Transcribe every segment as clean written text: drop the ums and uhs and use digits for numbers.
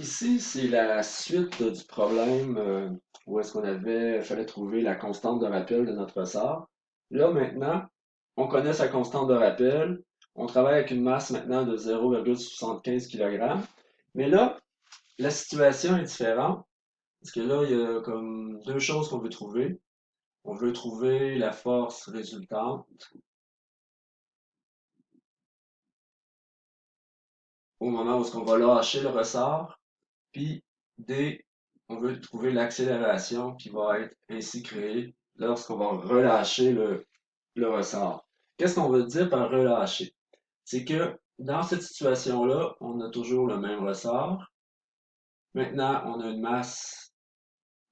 Ici, c'est la suite du problème où est-ce fallait trouver la constante de rappel de notre ressort. Là, maintenant, on connaît sa constante de rappel. On travaille avec une masse maintenant de 0,75 kg. Mais là, la situation est différente parce que là, il y a comme deux choses qu'on veut trouver. On veut trouver la force résultante au moment où est-ce qu'on va lâcher le ressort. Puis D, on veut trouver l'accélération qui va être ainsi créée lorsqu'on va relâcher le ressort. Qu'est-ce qu'on veut dire par relâcher? C'est que dans cette situation-là, on a toujours le même ressort. Maintenant, on a une masse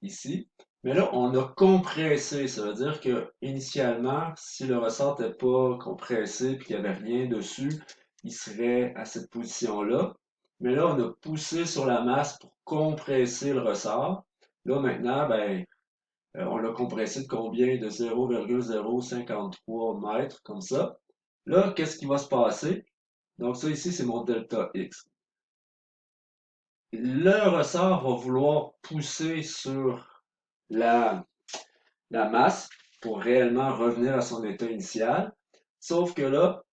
ici. Mais là, on a compressé. Ça veut dire que initialement, si le ressort n'était pas compressé et qu'il n'y avait rien dessus, il serait à cette position-là. Mais là, on a poussé sur la masse pour compresser le ressort. Là, maintenant, on l'a compressé de combien? De 0,053 mètres, comme ça. Là, qu'est-ce qui va se passer? Donc, ça ici, c'est mon delta X. Le ressort va vouloir pousser sur la la masse pour réellement revenir à son état initial. Sauf que là,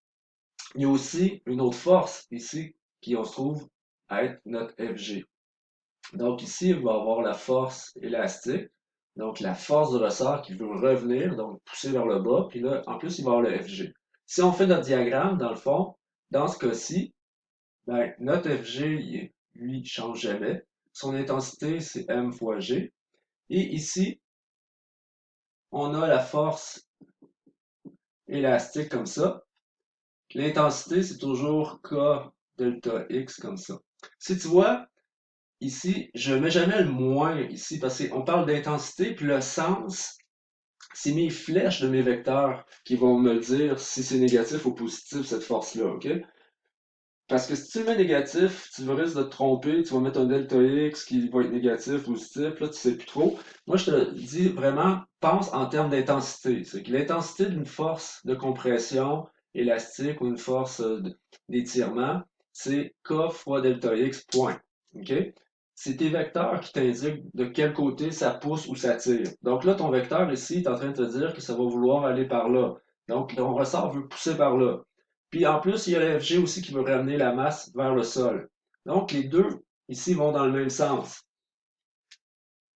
il y a aussi une autre force ici qui on se trouve à être notre Fg. Donc ici, il va avoir la force élastique, donc la force de ressort qui veut revenir, donc pousser vers le bas, puis là, en plus, il va avoir le Fg. Si on fait notre diagramme, dans le fond, dans ce cas-ci, notre Fg, lui, ne change jamais. Son intensité, c'est m fois g. Et ici, on a la force élastique comme ça. L'intensité, c'est toujours K delta X comme ça. Si tu vois, ici, je ne mets jamais le moins ici parce qu'on parle d'intensité, puis le sens, c'est mes flèches de mes vecteurs qui vont me dire si c'est négatif ou positif cette force-là, OK? Parce que si tu le mets négatif, tu risques de te tromper, tu vas mettre un delta X qui va être négatif, positif, là tu sais plus trop. Moi je te dis vraiment, pense en termes d'intensité. C'est que l'intensité d'une force de compression élastique ou une force d'étirement, c'est K fois delta X, point. OK? C'est tes vecteurs qui t'indiquent de quel côté ça pousse ou ça tire. Donc là, ton vecteur ici est en train de te dire que ça va vouloir aller par là. Donc ton ressort veut pousser par là. Puis en plus, il y a le FG aussi qui veut ramener la masse vers le sol. Donc les deux ici vont dans le même sens.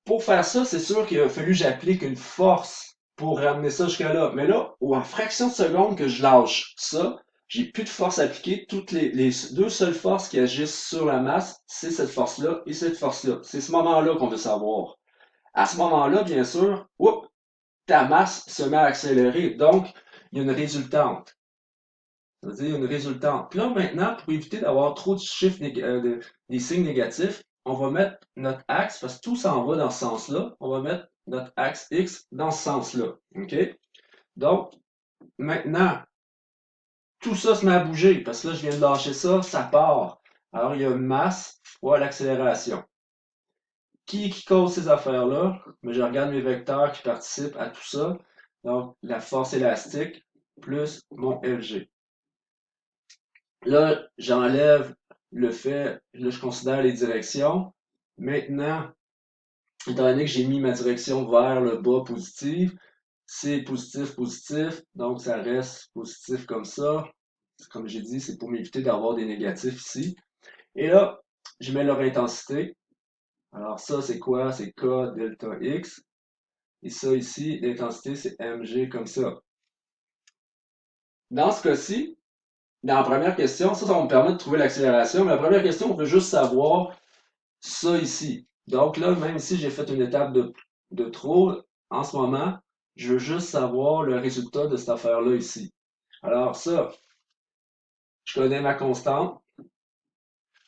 Pour faire ça, c'est sûr qu'il a fallu que j'applique une force pour ramener ça jusqu'à là. Mais là, en fraction de seconde que je lâche ça, j'ai plus de force appliquée. Toutes les deux seules forces qui agissent sur la masse, c'est cette force-là et cette force-là. C'est ce moment-là qu'on veut savoir. À ce moment-là, bien sûr, ta masse se met à accélérer. Donc, il y a une résultante. Ça veut dire une résultante. Puis là, maintenant, pour éviter d'avoir trop de chiffres, des signes négatifs, on va mettre notre axe, parce que tout s'en va dans ce sens-là, on va mettre notre axe X dans ce sens-là. OK? Donc, maintenant, tout ça se met à bouger, parce que là, je viens de lâcher ça, ça part. Alors, il y a une masse fois l'accélération. Qui cause ces affaires-là? Mais je regarde mes vecteurs qui participent à tout ça. Donc, la force élastique plus mon Fg. Là, j'enlève le fait, là, je considère les directions. Maintenant, étant donné que j'ai mis ma direction vers le bas positif, c'est positif, positif, donc ça reste positif comme ça. Comme j'ai dit, c'est pour m'éviter d'avoir des négatifs ici. Et là, je mets leur intensité. Alors ça, c'est quoi? C'est K delta X. Et ça ici, l'intensité, c'est mg comme ça. Dans ce cas-ci, dans la première question, ça va me permettre de trouver l'accélération, mais la première question, on veut juste savoir ça ici. Donc là, même si j'ai fait une étape de trop, en ce moment, je veux juste savoir le résultat de cette affaire-là ici. Alors ça, je connais ma constante,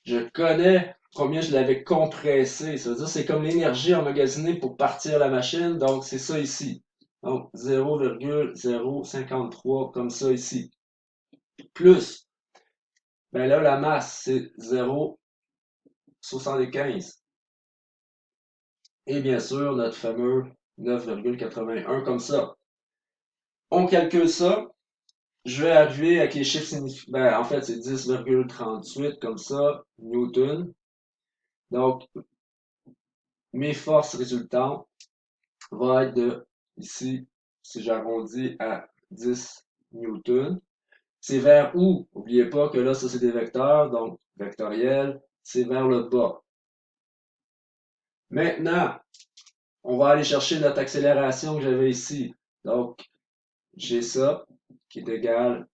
je connais combien je l'avais compressé. Ça veut dire c'est comme l'énergie emmagasinée pour partir la machine, donc c'est ça ici. Donc 0,053 comme ça ici. Plus, ben là, la masse, c'est 0,75. Et bien sûr, notre fameux 9,81 comme ça. On calcule ça. Je vais arriver avec les chiffres significants. Ben, en fait, c'est 10,38 comme ça, Newton. Donc, mes forces résultantes vont être de, ici, si j'arrondis à 10 newtons. C'est vers où? N'oubliez pas que là, ça c'est des vecteurs, donc vectoriel, c'est vers le bas. Maintenant, on va aller chercher notre accélération que j'avais ici. Donc, j'ai ça qui est égal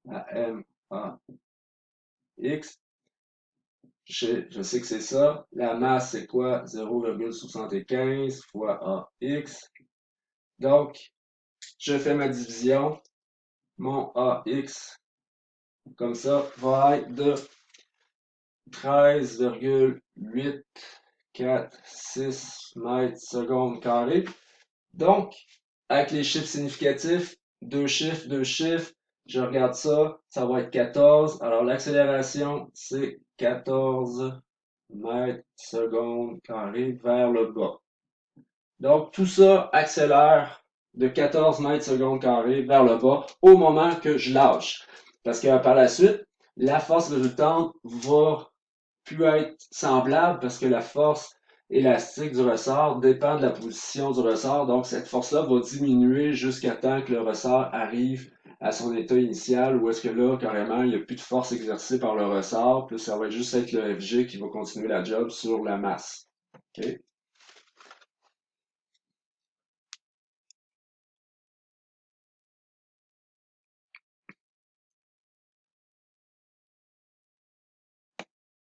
à m(a)x. Je sais que c'est ça. La masse, c'est quoi? 0,75 fois ax. Donc, je fais ma division. Mon ax, comme ça, va être de 13,846 mètres secondes carrés. Donc, avec les chiffres significatifs, deux chiffres, je regarde ça, ça va être 14. Alors, l'accélération, c'est 14 mètres secondes carrés vers le bas. Donc, tout ça accélère de 14 mètres secondes carrés vers le bas au moment que je lâche. Parce que par la suite, la force résultante va plus être semblable parce que la force élastique du ressort dépend de la position du ressort. Donc, cette force-là va diminuer jusqu'à temps que le ressort arrive à son état initial où est-ce que là, carrément, il n'y a plus de force exercée par le ressort. Puis ça va juste être le FG qui va continuer la job sur la masse. OK?